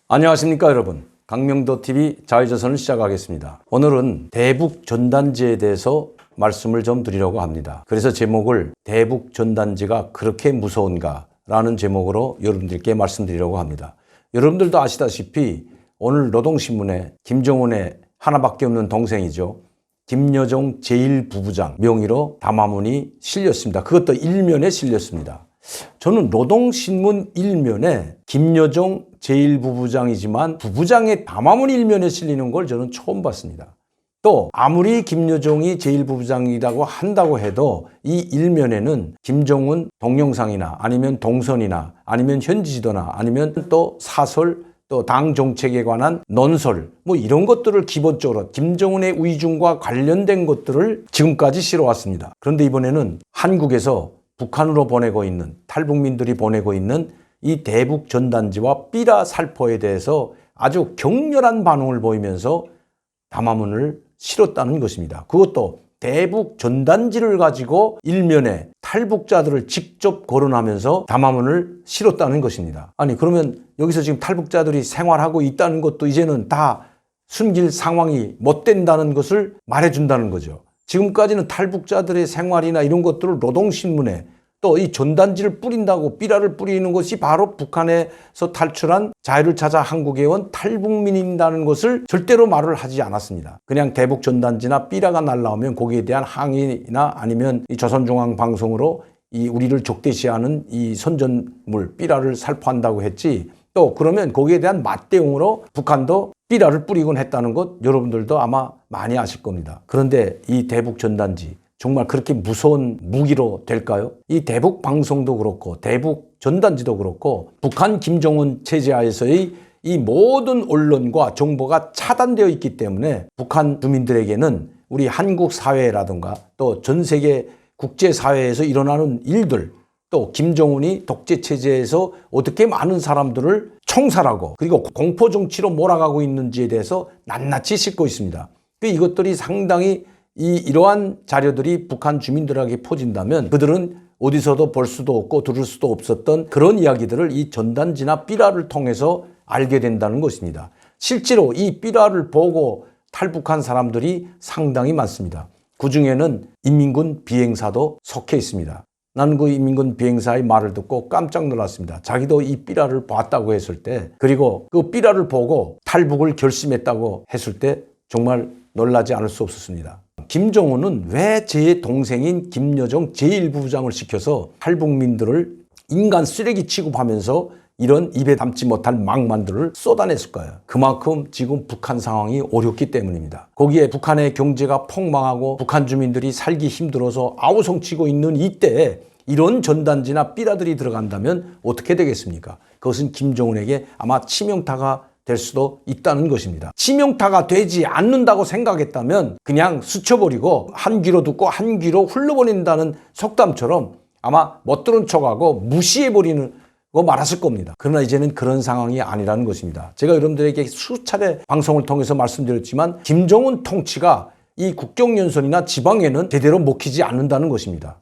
안녕하십니까 여러분. 강명도TV 자유조선을 시작하겠습니다. 오늘은 대북전단지에 대해서 말씀을 좀 드리려고 합니다. 그래서 제목을 대북전단지가 그렇게 무서운가 라는 제목으로 여러분들께 말씀드리려고 합니다. 여러분들도 아시다시피 오늘 노동신문에 김정은의 하나밖에 없는 동생이죠. 김여정 제1부부장 명의로 담화문이 실렸습니다. 그것도 일면에 실렸습니다. 저는 노동신문 일면에 김여정 제1부부장이지만 부부장의 담화문 일면에 실리는 걸 저는 처음 봤습니다. 또 아무리 김여정이 제1부부장이라고 한다고 해도 이 일면에는 김정은 동영상이나 아니면 동선이나 아니면 현지 지도나 아니면 또 사설 또 당 정책에 관한 논설 뭐 이런 것들을 기본적으로 김정은의 위중과 관련된 것들을 지금까지 실어왔습니다. 그런데 이번에는 한국에서 북한으로 보내고 있는 탈북민들이 보내고 있는 이 대북 전단지와 삐라 살포에 대해서 아주 격렬한 반응을 보이면서 담화문을 실었다는 것입니다. 그것도 대북 전단지를 가지고 일면에 탈북자들을 직접 거론하면서 담화문을 실었다는 것입니다. 아니 그러면 여기서 지금 탈북자들이 생활하고 있다는 것도 이제는 다 숨길 상황이 못 된다는 것을 말해준다는 거죠. 지금까지는 탈북자들의 생활이나 이런 것들을 노동신문에 또 이 전단지를 뿌린다고 삐라를 뿌리는 것이 바로 북한에서 탈출한 자유를 찾아 한국에 온 탈북민이라는 것을 절대로 말을 하지 않았습니다. 그냥 대북 전단지나 삐라가 날라오면 거기에 대한 항의나 아니면 이 조선중앙방송으로 이 우리를 적대시하는 이 선전물 삐라를 살포한다고 했지, 또 그러면 거기에 대한 맞대응으로 북한도 삐라를 뿌리곤 했다는 것 여러분들도 아마 많이 아실 겁니다. 그런데 이 대북 전단지 정말 그렇게 무서운 무기로 될까요? 이 대북 방송도 그렇고 대북 전단지도 그렇고 북한 김정은 체제하에서의 이 모든 언론과 정보가 차단되어 있기 때문에 북한 주민들에게는 우리 한국 사회라든가 또 전 세계 국제사회에서 일어나는 일들, 또 김정은이 독재 체제에서 어떻게 많은 사람들을 총살하고 그리고 공포 정치로 몰아가고 있는지에 대해서 낱낱이 싣고 있습니다. 이것들이 상당히 이러한 자료들이 북한 주민들에게 퍼진다면 그들은 어디서도 볼 수도 없고 들을 수도 없었던 그런 이야기들을 이 전단지나 삐라를 통해서 알게 된다는 것입니다. 실제로 이 삐라를 보고 탈북한 사람들이 상당히 많습니다. 그중에는 인민군 비행사도 속해 있습니다. 나는 그 인민군 비행사의 말을 듣고 깜짝 놀랐습니다. 자기도 이 삐라를 봤다고 했을 때, 그리고 그 삐라를 보고 탈북을 결심했다고 했을 때 정말 놀라지 않을 수 없었습니다. 김정은은 왜 제 동생인 김여정 제1부부장을 시켜서 탈북민들을 인간 쓰레기 취급하면서 이런 입에 담지 못할 막말들을 쏟아냈을까요? 그만큼 지금 북한 상황이 어렵기 때문입니다. 거기에 북한의 경제가 폭망하고 북한 주민들이 살기 힘들어서 아우성치고 있는 이때에 이런 전단지나 삐라들이 들어간다면 어떻게 되겠습니까? 그것은 김정은에게 아마 치명타가 될 수도 있다는 것입니다. 치명타가 되지 않는다고 생각했다면 그냥 스쳐버리고 한 귀로 듣고 한 귀로 흘러버린다는 속담처럼 아마 못 들은 척하고 무시해버리는 거 말았을 겁니다. 그러나 이제는 그런 상황이 아니라는 것입니다. 제가 여러분들에게 수차례 방송을 통해서 말씀드렸지만 김정은 통치가 이 국경연선이나 지방에는 제대로 먹히지 않는다는 것입니다.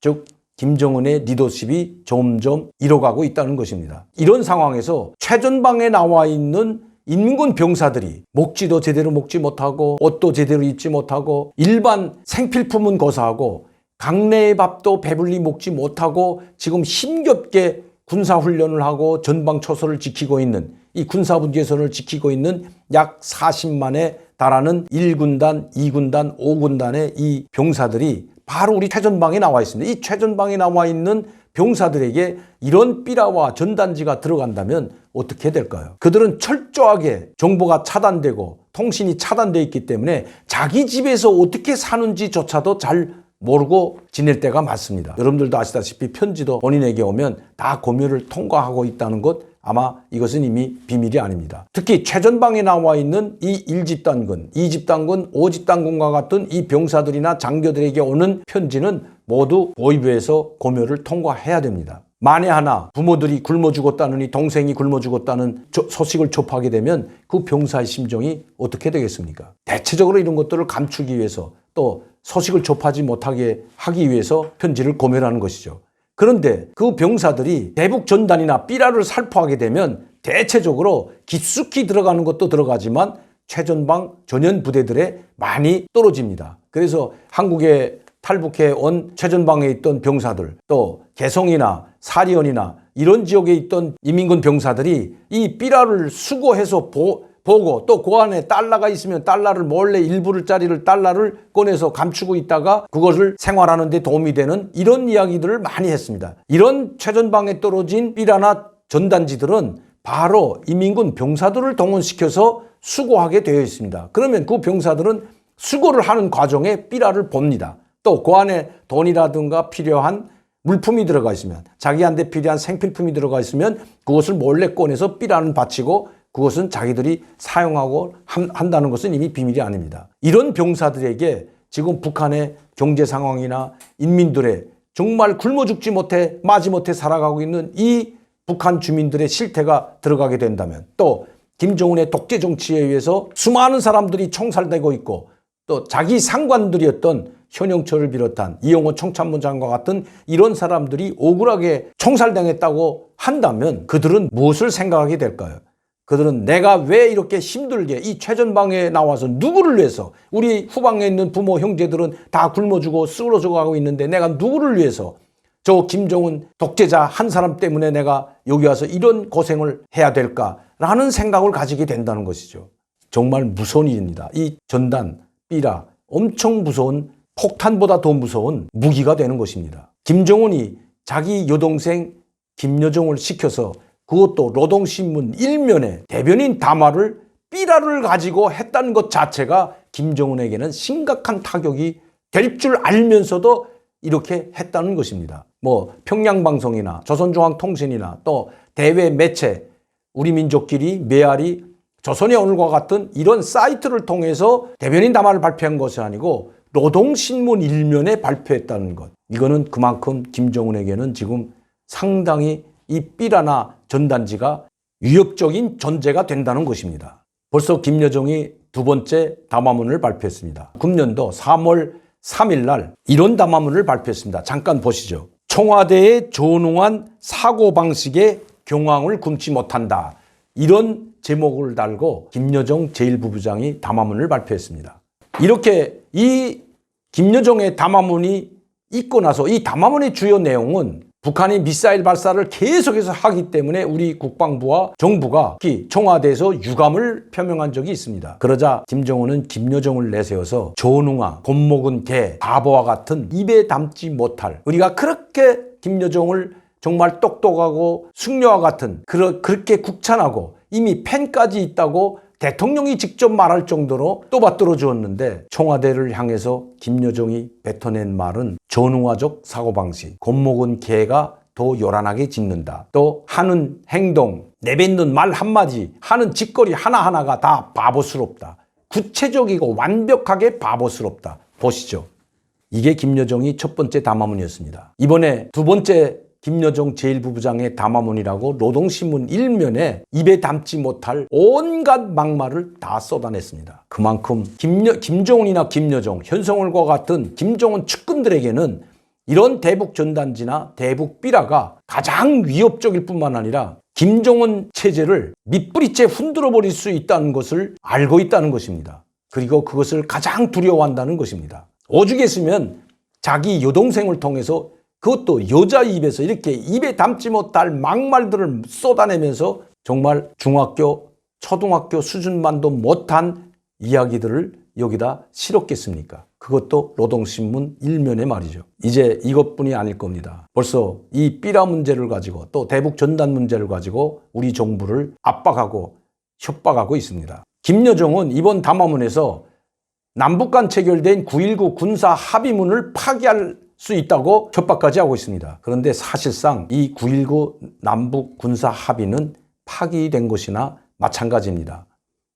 즉 김정은의 리더십이 점점 잃어가고 있다는 것입니다. 이런 상황에서 최전방에 나와 있는 인민군 병사들이 먹지도 제대로 먹지 못하고 옷도 제대로 입지 못하고 일반 생필품은 고사하고 강내의 밥도 배불리 먹지 못하고 지금 힘겹게 군사훈련을 하고 전방초소를 지키고 있는 이 군사분계선을 지키고 있는 약 40만에 달하는 1군단, 2군단, 5군단의 이 병사들이 바로 우리 최전방에 나와 있습니다. 이 최전방에 나와 있는 병사들에게 이런 삐라와 전단지가 들어간다면 어떻게 될까요? 그들은 철저하게 정보가 차단되고 통신이 차단되어 있기 때문에 자기 집에서 어떻게 사는지조차도 잘 모르고 지낼 때가 많습니다. 여러분들도 아시다시피 편지도 본인에게 오면 다 검열을 통과하고 있다는 것, 아마 이것은 이미 비밀이 아닙니다. 특히 최전방에 나와 있는 이 1집단군, 2집단군, 5집단군과 같은 이 병사들이나 장교들에게 오는 편지는 모두 보위부에서 검열을 통과해야 됩니다. 만에 하나 부모들이 굶어 죽었다느니 동생이 굶어 죽었다는 소식을 접하게 되면 그 병사의 심정이 어떻게 되겠습니까? 대체적으로 이런 것들을 감추기 위해서 또 소식을 접하지 못하게 하기 위해서 편지를 검열하는 것이죠. 그런데 그 병사들이 대북 전단이나 삐라를 살포하게 되면 대체적으로 깊숙이 들어가는 것도 들어가지만 최전방 전연 부대들에 많이 떨어집니다. 그래서 한국에 탈북해 온 최전방에 있던 병사들, 또 개성이나 사리언이나 이런 지역에 있던 인민군 병사들이 이 삐라를 수거해서 보고 또 그 안에 달러가 있으면 달러를 몰래 일부짜리를 달러를 꺼내서 감추고 있다가 그것을 생활하는 데 도움이 되는 이런 이야기들을 많이 했습니다. 이런 최전방에 떨어진 삐라나 전단지들은 바로 인민군 병사들을 동원시켜서 수거하게 되어 있습니다. 그러면 그 병사들은 수거를 하는 과정에 삐라를 봅니다. 또 그 안에 돈이라든가 필요한 물품이 들어가 있으면, 자기한테 필요한 생필품이 들어가 있으면 그것을 몰래 꺼내서 삐라는 바치고 그것은 자기들이 사용하고 한다는 것은 이미 비밀이 아닙니다. 이런 병사들에게 지금 북한의 경제 상황이나 인민들의 정말 굶어 죽지 못해 마지못해 살아가고 있는 이 북한 주민들의 실태가 들어가게 된다면, 또 김정은의 독재 정치에 의해서 수많은 사람들이 총살되고 있고 또 자기 상관들이었던 현영철을 비롯한 이영호 총참모장과 같은 이런 사람들이 억울하게 총살당했다고 한다면 그들은 무엇을 생각하게 될까요? 그들은 내가 왜 이렇게 힘들게 이 최전방에 나와서 누구를 위해서, 우리 후방에 있는 부모 형제들은 다 굶어 죽고 쓰러져 가고 있는데 내가 누구를 위해서, 저 김정은 독재자 한 사람 때문에 내가 여기 와서 이런 고생을 해야 될까라는 생각을 가지게 된다는 것이죠. 정말 무서운 일입니다. 이 전단, 삐라, 엄청 무서운, 폭탄보다 더 무서운 무기가 되는 것입니다. 김정은이 자기 여동생 김여정을 시켜서 그것도 노동신문 1면에 대변인 담화를 삐라를 가지고 했다는 것 자체가 김정은에게는 심각한 타격이 될 줄 알면서도 이렇게 했다는 것입니다. 뭐 평양방송이나 조선중앙통신이나 또 대외 매체, 우리 민족끼리 메아리, 조선의 오늘과 같은 이런 사이트를 통해서 대변인 담화를 발표한 것이 아니고 노동신문 1면에 발표했다는 것. 이거는 그만큼 김정은에게는 지금 상당히 이 삐라나 전단지가 위협적인 존재가 된다는 것입니다. 벌써 김여정이 두 번째 담화문을 발표했습니다. 금년도 3월 3일 날 이런 담화문을 발표했습니다. 잠깐 보시죠. 청와대의 전웅한 사고방식에 경황을 금치 못한다. 이런 제목을 달고 김여정 제1부부장이 담화문을 발표했습니다. 이렇게 이 김여정의 담화문이 있고 나서 이 담화문의 주요 내용은 북한이 미사일 발사를 계속해서 하기 때문에 우리 국방부와 정부가 특히 청와대에서 유감을 표명한 적이 있습니다. 그러자 김정은은 김여정을 내세워서 전웅아, 곤목은 개, 바보와 같은 입에 담지 못할, 우리가 그렇게 김여정을 정말 똑똑하고 숙녀와 같은 그렇게 국찬하고 이미 팬까지 있다고 대통령이 직접 말할 정도로 또받들어 주었는데 청와대를 향해서 김여정이 뱉어낸 말은 전웅화적 사고방식, 곤목은 개가 더 요란하게 짖는다. 또 하는 행동, 내뱉는 말 한마디, 하는 짓거리 하나하나가 다 바보스럽다. 구체적이고 완벽하게 바보스럽다. 보시죠. 이게 김여정이 첫 번째 담화문이었습니다. 이번에 두 번째 김여정 제1부부장의 담화문이라고 노동신문 1면에 입에 담지 못할 온갖 막말을 다 쏟아냈습니다. 그만큼 김정은이나 김여정, 현성월과 같은 김정은 측근들에게는 이런 대북 전단지나 대북 삐라가 가장 위협적일 뿐만 아니라 김정은 체제를 밑뿌리째 흔들어 버릴 수 있다는 것을 알고 있다는 것입니다. 그리고 그것을 가장 두려워한다는 것입니다. 오죽했으면 자기 여동생을 통해서, 그것도 여자 입에서 이렇게 입에 담지 못할 막말들을 쏟아내면서 정말 중학교, 초등학교 수준만도 못한 이야기들을 여기다 실었겠습니까? 그것도 노동신문 1면에 말이죠. 이제 이것뿐이 아닐 겁니다. 벌써 이 삐라 문제를 가지고 또 대북 전단 문제를 가지고 우리 정부를 압박하고 협박하고 있습니다. 김여정은 이번 담화문에서 남북 간 체결된 9.19 군사 합의문을 파기할 수 있다고 협박까지 하고 있습니다. 그런데 사실상 이 9.19 남북 군사 합의는 파기된 것이나 마찬가지입니다.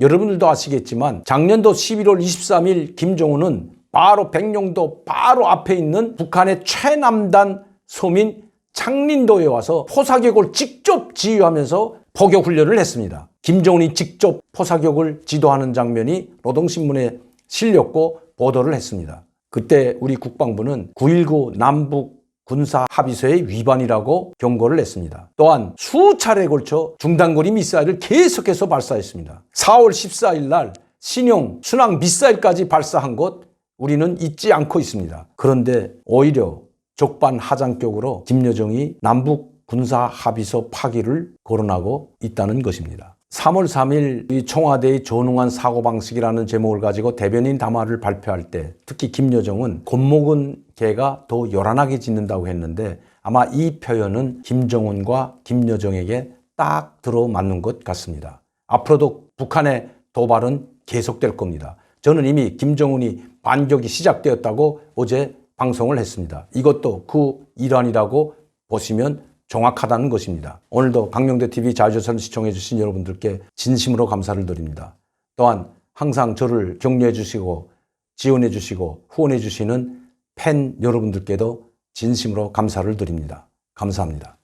여러분들도 아시겠지만 작년도 11월 23일 김정은은 바로 백령도 바로 앞에 있는 북한의 최남단 섬인 창린도에 와서 포사격을 직접 지휘하면서 포격 훈련을 했습니다. 김정은이 직접 포사격을 지도하는 장면이 노동신문에 실렸고 보도를 했습니다. 그때 우리 국방부는 9.19 남북 군사 합의서의 위반이라고 경고를 냈습니다. 또한 수차례에 걸쳐 중단거리 미사일을 계속해서 발사했습니다. 4월 14일 날 신형 순항 미사일까지 발사한 것 우리는 잊지 않고 있습니다. 그런데 오히려 적반하장격으로 김여정이 남북 군사 합의서 파기를 거론하고 있다는 것입니다. 3월 3일 이 청와대의 전웅한 사고방식이라는 제목을 가지고 대변인 담화를 발표할 때 특히 김여정은 곧 먹은 개가 더 요란하게 짖는다고 했는데 아마 이 표현은 김정은과 김여정에게 딱 들어맞는 것 같습니다. 앞으로도 북한의 도발은 계속될 겁니다. 저는 이미 김정은이 반격이 시작되었다고 어제 방송을 했습니다. 이것도 그 일환이라고 보시면 정확하다는 것입니다. 오늘도 강명대TV 자유조선을 시청해 주신 여러분들께 진심으로 감사를 드립니다. 또한 항상 저를 격려해 주시고 지원해 주시고 후원해 주시는 팬 여러분들께도 진심으로 감사를 드립니다. 감사합니다.